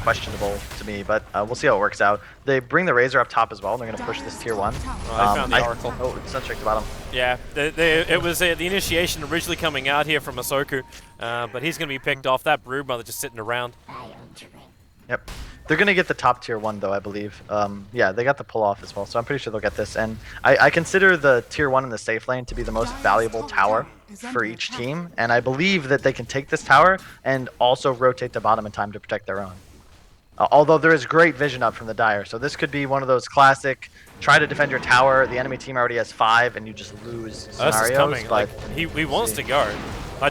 questionable to me, but we'll see how it works out. They bring the Razor up top as well, and they're going to push this tier 1. I found the Oracle. Oh, it's Sunstrike to bottom. Yeah, it was the initiation originally coming out here from Masoku, but he's going to be picked off. That Broodmother just sitting around. Yep. They're going to get the top tier 1, though, I believe. Yeah, they got the pull off as well, so I'm pretty sure they'll get this. And I consider the tier 1 in the safe lane to be the most valuable tower for each team, and I believe that they can take this tower and also rotate to bottom in time to protect their own. Although there is great vision up from the Dire, so this could be one of those classic try to defend your tower, the enemy team already has 5, and you just lose Ursa's scenarios. coming. But Like, he wants to go.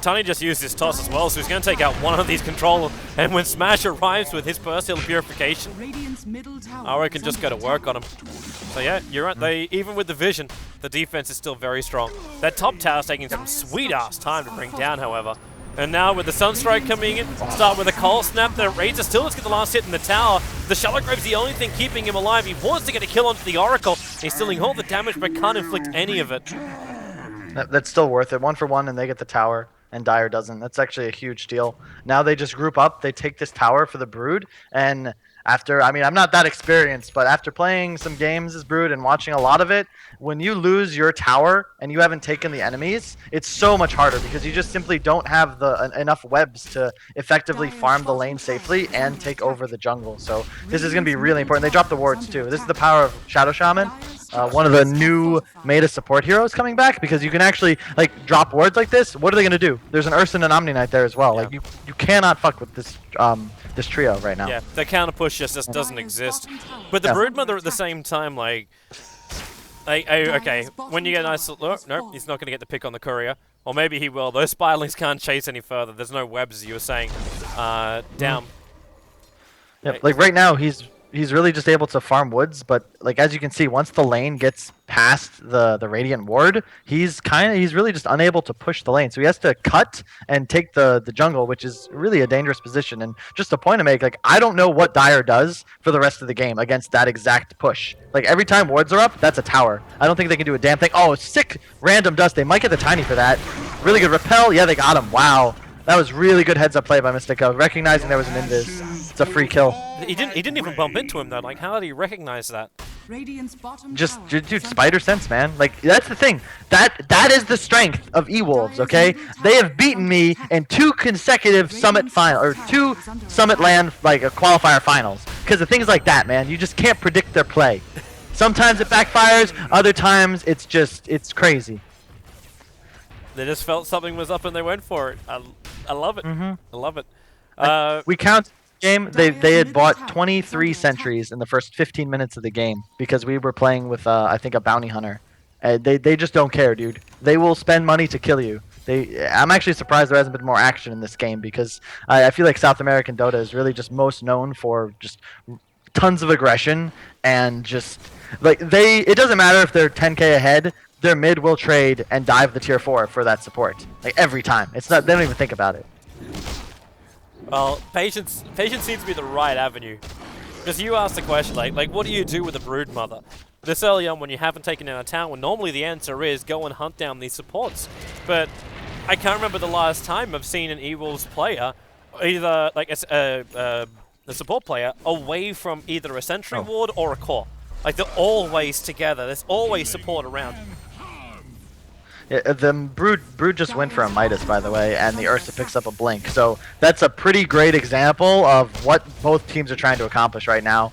Tiny just used his toss as well, so he's going to take out one of these controllers. And when Smash arrives with his personal purification, Radiant's middle tower I reckon is just under go to work on him. So yeah, you're right. Even with the vision, the defense is still very strong. That top tower's taking some sweet-ass time to bring down, however. And now with the Sunstrike coming in, start with a Cold Snap, the Razor still doesn't get the last hit in the tower. The Shallow Grave's the only thing keeping him alive. He wants to get a kill onto the Oracle. He's dealing all the damage but can't inflict any of it. that's still worth it. 1 for 1, and they get the tower, and Dire doesn't. That's actually a huge deal. Now they just group up, they take this tower for the Brood, and after, I mean, I'm not that experienced, but after playing some games as Brood and watching a lot of it, when you lose your tower and you haven't taken the enemies, it's so much harder because you just simply don't have enough webs to effectively farm the lane safely and take over the jungle. So this is going to be really important. They drop the wards too. This is the power of Shadow Shaman, one of the new meta support heroes coming back, because you can actually like drop wards like this. What are they going to do? There's an Ursa and an Omni Knight there as well. Yeah. Like you cannot fuck with this this trio right now. Yeah, the counter push just doesn't exist. But the Yeah. Broodmother at the same time, like, Okay, when you get a nice look, nope, he's not going to get the pick on the courier. Or maybe he will. Those spiralings can't chase any further. There's no webs, as you were saying. Down. Yep. Like right now, he's really just able to farm woods, but like as you can see, once the lane gets past the Radiant Ward, he's really just unable to push the lane. So he has to cut and take the jungle, which is really a dangerous position. And just a point to make, like I don't know what Dire does for the rest of the game against that exact push. Like every time wards are up, that's a tower. I don't think they can do a damn thing. Oh, sick random dust. They might get the tiny for that. Really good repel. Yeah, they got him. Wow. That was really good heads-up play by Mystico, recognizing there was an invis. It's a free kill. He didn't even bump into him though. Like, how did he recognize that? Just, dude, spider sense, man. Like that's the thing. That is the strength of E-Wolves. Okay, they have beaten me in 2 consecutive Summit final or 2 Summit Land qualifier finals because of things like that, man. You just can't predict their play. Sometimes it backfires. Other times it's crazy. They just felt something was up and they went for it. I love it. I love it. We count game. They had bought 23 sentries in the first 15 minutes of the game because we were playing with I think a bounty hunter. They just don't care, dude. They will spend money to kill you. I'm actually surprised there hasn't been more action in this game because I feel like South American Dota is really just most known for just tons of aggression and just like it doesn't matter if they're 10k ahead. Their mid will trade and dive the tier 4 for that support. Like every time. It's not. They don't even think about it. Well, patience seems to be the right avenue. Because you asked the question, like what do you do with a brood mother? This early on when you haven't taken down a town, well, normally the answer is go and hunt down these supports. But I can't remember the last time I've seen an E-Wolves player, either like a support player, away from either a sentry ward or a core. Like they're always together. There's always support around. Yeah, the Brood just went for a Midas, by the way, and the Ursa picks up a Blink. So that's a pretty great example of what both teams are trying to accomplish right now.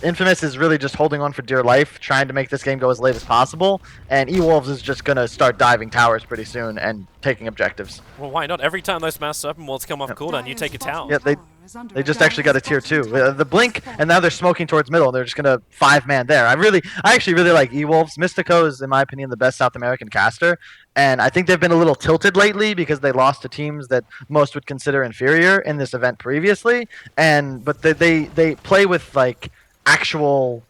Infamous is really just holding on for dear life, trying to make this game go as late as possible, and E-Wolves is just going to start diving towers pretty soon and taking objectives. Well, why not? Every time those mass serpent walls come off cooldown, you take a tower. Yeah, they just actually got a tier 2. The Blink, and now they're smoking towards middle. They're just going to 5-man there. I actually really like E-Wolves. Mystico is, in my opinion, the best South American caster. And I think they've been a little tilted lately because they lost to teams that most would consider inferior in this event previously. But they play with like actual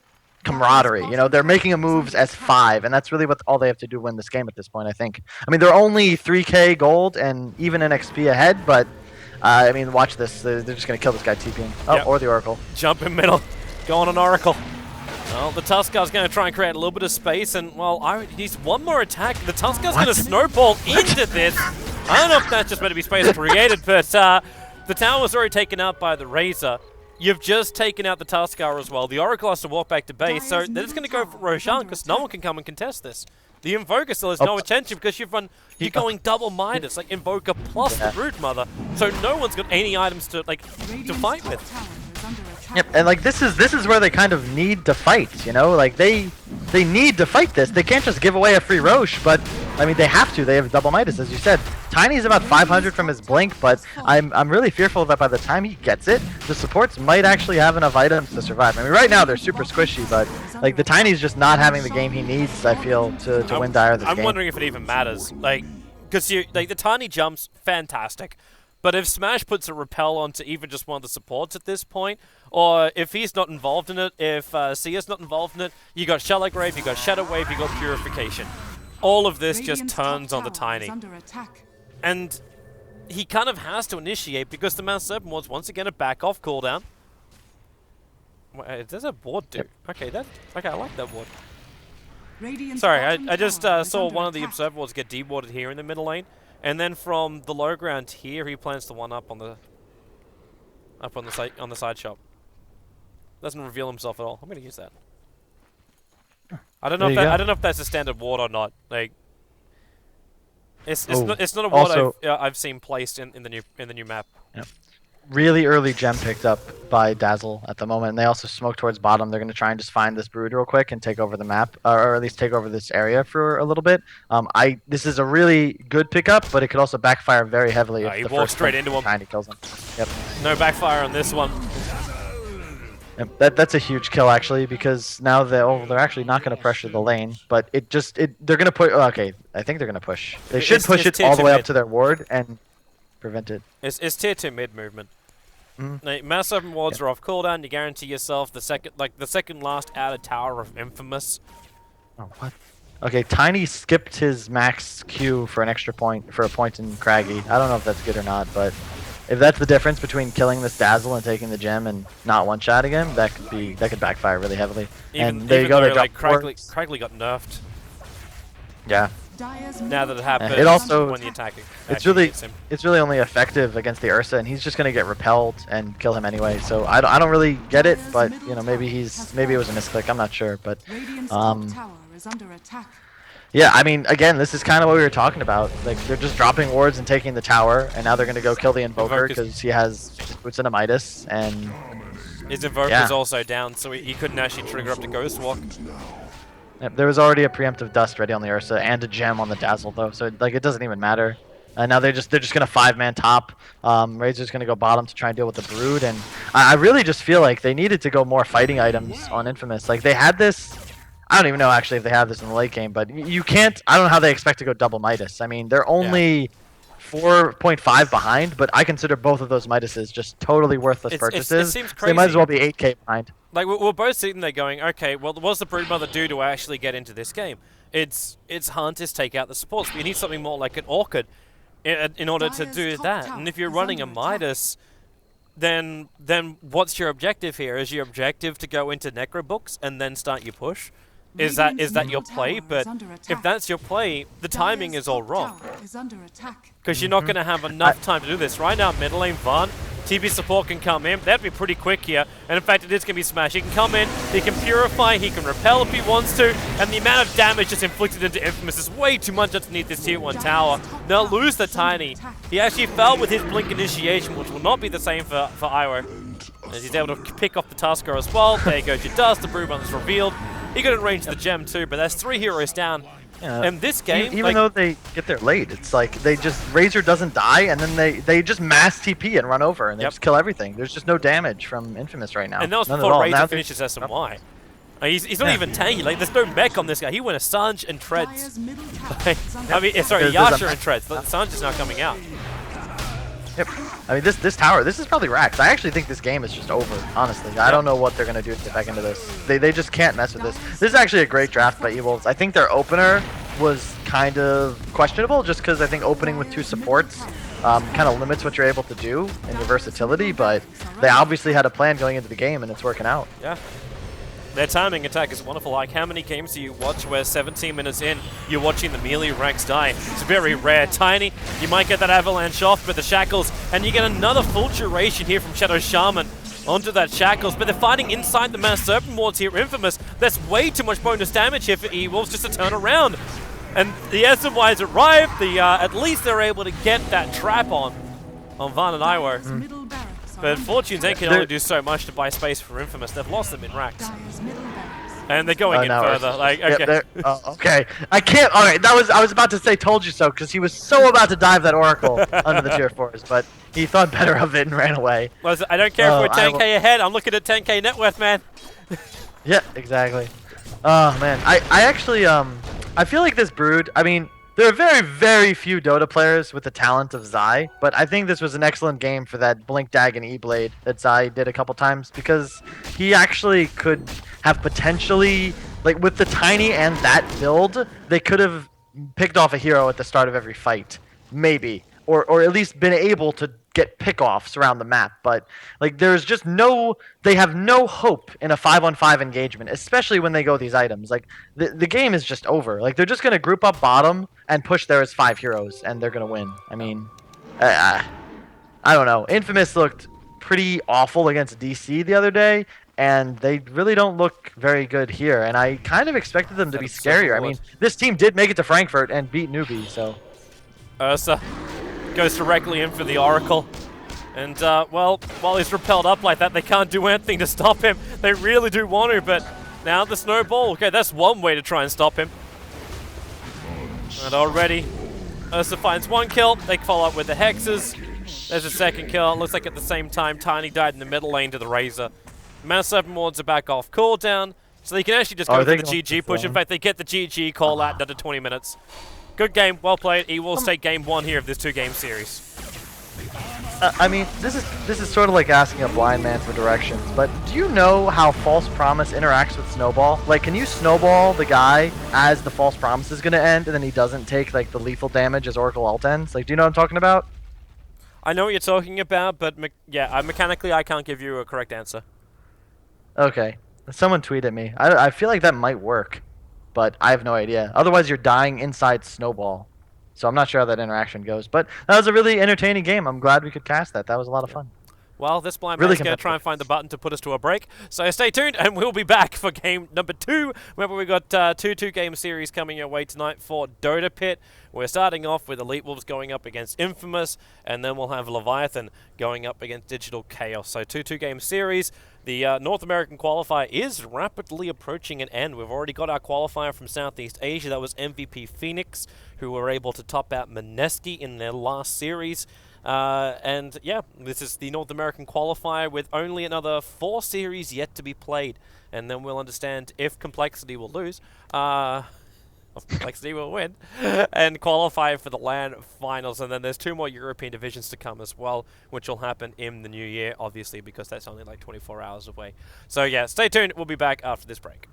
camaraderie. You know, they're making moves as 5, and that's really all they have to do to win this game at this point, I think. I mean, they're only 3k gold and even an XP ahead, but I mean, watch this. They're just going to kill this guy TPing. Oh, yep. Or the Oracle. Jump in middle. Go on an Oracle. Well, the Tuskar's going to try and create a little bit of space, and, well, he needs one more attack. The Tuskar's going to snowball into this. I don't know if that's just meant to be space created, but the tower was already taken out by the Razor. You've just taken out the Tuskar as well. The Oracle has to walk back to base, so they're just going to go for Roshan because no one can come and contest this. The Invoker still has no attention because you're going double Midas, like Invoker plus the Broodmother, so no one's got any items to fight with. Yep, and like this is where they kind of need to fight, you know? Like they need to fight this. They can't just give away a free Roche, but I mean they have to. They have double Midas, as you said. Tiny's about 500 from his Blink, but I'm really fearful that by the time he gets it, the supports might actually have enough items to survive. I mean right now they're super squishy, but like the Tiny's just not having the game he needs, I feel, to win Dire this game. I'm wondering if it even matters. Like, because the Tiny jumps, fantastic. But if Smash puts a repel onto even just one of the supports at this point, or if he's not involved in it, if Sia's not involved in it, you got Shallow Grave, you got Shadow Wave, you got Purification. All of this just turns on the Tiny. And he kind of has to initiate because the Mass Serpent was once again a back off cooldown. Wait, does a ward do? Okay, I like that ward. Sorry, I just saw one of the Observer wards get dewarded here in the middle lane. And then from the low ground here, he plans to one up on the side shop. Doesn't reveal himself at all. I'm gonna use that. I don't know if that's a standard ward or not. Like, it's not a ward I've seen placed in the new map. Yep. Really early gem picked up by Dazzle at the moment, and they also smoke towards bottom. They're going to try and just find this Brood real quick and take over the map, or at least take over this area for a little bit. This is a really good pickup, but it could also backfire very heavily if he the walks first straight into him. Tiny kills him. Yep. No backfire on this one. That's a huge kill actually, because now they're actually not going to pressure the lane, but they're going to put. Okay, I think they're going to push. They should push it all the way up to their ward and prevent it. It's tier 2 mid movement. Mhm. Now, mass open wards are off cooldown. You guarantee yourself the second last outer tower of Infamous. Oh, what? Okay, Tiny skipped his max Q for an extra point, for a point in Craggy. I don't know if that's good or not, but if that's the difference between killing this Dazzle and taking the gem and not one-shotting him, that could backfire really heavily. And there you go, they got Craggy got nerfed. Yeah. Now that it happens, It also- when the attacking It's actually really hits him. it's really only effective against the Ursa, and he's just gonna get repelled and kill him anyway. So I don't really get it, but you know, maybe it was a misclick. I'm not sure, but Radiant's top tower is under attack. yeah, I mean, again, this is kind of what we were talking about. Like, they're just dropping wards and taking the tower, and now they're gonna go kill the Invoker because he has boots and a Midas, and His Invoker's yeah. also down, so he couldn't actually trigger up the Ghost Walk. Yep, there was already a preemptive dust ready on the Ursa and a gem on the Dazzle though, so like it doesn't even matter. Now they're just gonna 5-man top. Razor's gonna go bottom to try and deal with the Brood, and I really just feel like they needed to go more fighting items on Infamous. Like they had this. I don't even know actually if they have this in the late game, but you can't. I don't know how they expect to go double Midas. I mean, they're only 4.5 behind, but I consider both of those Midases just totally worthless purchases. It seems So crazy. they might as well be 8k behind. Like, we're both sitting there going, okay, well, what does the Broodmother do to actually get into this game? It's Hunt, is take out the supports, but you need something more like an Orchid in order to do that. And if you're running a Midas, then what's your objective here? Is your objective to go into Necro Books and then start your push? Is that your play? But if that's your play, the timing is all wrong. Because you're not going to have enough time to do this. Right now, middle lane Vaughn, TP support can come in. That'd be pretty quick here. And in fact, it is going to be Smash. He can come in, he can Purify, he can Repel if he wants to. And the amount of damage just inflicted into Infamous is way too much underneath this tier 1 tower. They'll lose the Tiny. He actually fell with his Blink Initiation, which will not be the same for Iwo. As he's able to pick off the Tusker as well. There goes your dust, the Broodmother's revealed. He got in range of the gem too, but that's 3 heroes down. Yeah. And this game, even though they get there late, it's like they just Razor doesn't die, and then they just mass TP and run over, and they just kill everything. There's just no damage from Infamous right now. And that was None before at all. Razor Now finishes SMY. He's not even tanky. Like, there's no mech on this guy. He went a Sanj and Treads. I mean, sorry, Yasha and Treads. The Sanj is now coming out. Yep. I mean, this tower, this is probably Rax. I actually think this game is just over, honestly. I don't know what they're going to do to get back into this. They just can't mess with this. This is actually a great draft by Evils. I think their opener was kind of questionable just because I think opening with 2 supports kind of limits what you're able to do in your versatility, but they obviously had a plan going into the game, and it's working out. Yeah. Their timing attack is wonderful. Like, how many games do you watch where 17 minutes in, you're watching the melee ranks die? It's very rare. Tiny, you might get that avalanche off, but the shackles, and you get another full duration here from Shadow Shaman onto that shackles, but they're fighting inside the Mass Serpent wards here. Infamous, there's way too much bonus damage here for E-Wolves just to turn around. And the SMYs arrived, at least they're able to get that trap on Van and Iwo. But Fortune's End can only do so much to buy space for Infamous. They've lost them in racks. And they're going in further. Like, okay. Okay. I can't. All right. I was about to say "told you so" because he was so about to dive that Oracle under the tier 4s, but he thought better of it and ran away. Well, I don't care if we're 10k ahead. I'm looking at 10k net worth, man. Yeah, exactly. Oh man, I actually I feel like this Brood. I mean, there are very, very few Dota players with the talent of Zai, but I think this was an excellent game for that Blink Dag and E-Blade that Zai did a couple times because he actually could have potentially, like with the Tiny and that build, they could have picked off a hero at the start of every fight, maybe, or at least been able to get pickoffs around the map. But like, there's just they have no hope in a 5-on-5 engagement, especially when they go these items. Like the game is just over. Like they're just gonna group up bottom and push there as 5 heroes, and they're gonna win. I mean, I don't know. Infamous looked pretty awful against DC the other day, and they really don't look very good here. And I kind of expected them to be scarier. I mean, this team did make it to Frankfurt and beat Newbie, so. Ursa goes directly in for the Oracle. And, well, while he's repelled up like that, they can't do anything to stop him. They really do want to, but now the snowball. Okay, that's one way to try and stop him. And already, Ursa finds 1 kill. They follow up with the Hexes. There's a 2nd kill. It looks like at the same time, Tiny died in the middle lane to the Razor. Mana 7 wards are back off cooldown, so they can actually just go for the GG push. In fact, they get the GG call out under 20 minutes. Good game, well played. E-Wolves take game 1 here of this 2-game series. I mean, this is sort of like asking a blind man for directions, but do you know how False Promise interacts with Snowball? Like, can you snowball the guy as the False Promise is going to end, and then he doesn't take, like, the lethal damage as Oracle ult ends? Like, do you know what I'm talking about? I know what you're talking about, but mechanically I can't give you a correct answer. Okay. Someone tweeted me. I feel like that might work, but I have no idea. Otherwise, you're dying inside Snowball. So I'm not sure how that interaction goes. But that was a really entertaining game. I'm glad we could cast that. That was a lot of fun. Well, this blind man's going to try and find the button to put us to a break. So stay tuned, and we'll be back for game number 2. Remember, we've got two 2-game series coming your way tonight for DotaPit. We're starting off with Elite Wolves going up against Infamous, and then we'll have Leviathan going up against Digital Chaos. So 2-game series. The North American qualifier is rapidly approaching an end. We've already got our qualifier from Southeast Asia. That was MVP Phoenix, who were able to top out Mineski in their last series. And yeah, this is the North American qualifier with only another 4 series yet to be played. And then we'll understand if Complexity will lose, if Complexity will win, and qualify for the LAN finals. And then there's 2 more European divisions to come as well, which will happen in the new year, obviously, because that's only like 24 hours away. So yeah, stay tuned. We'll be back after this break.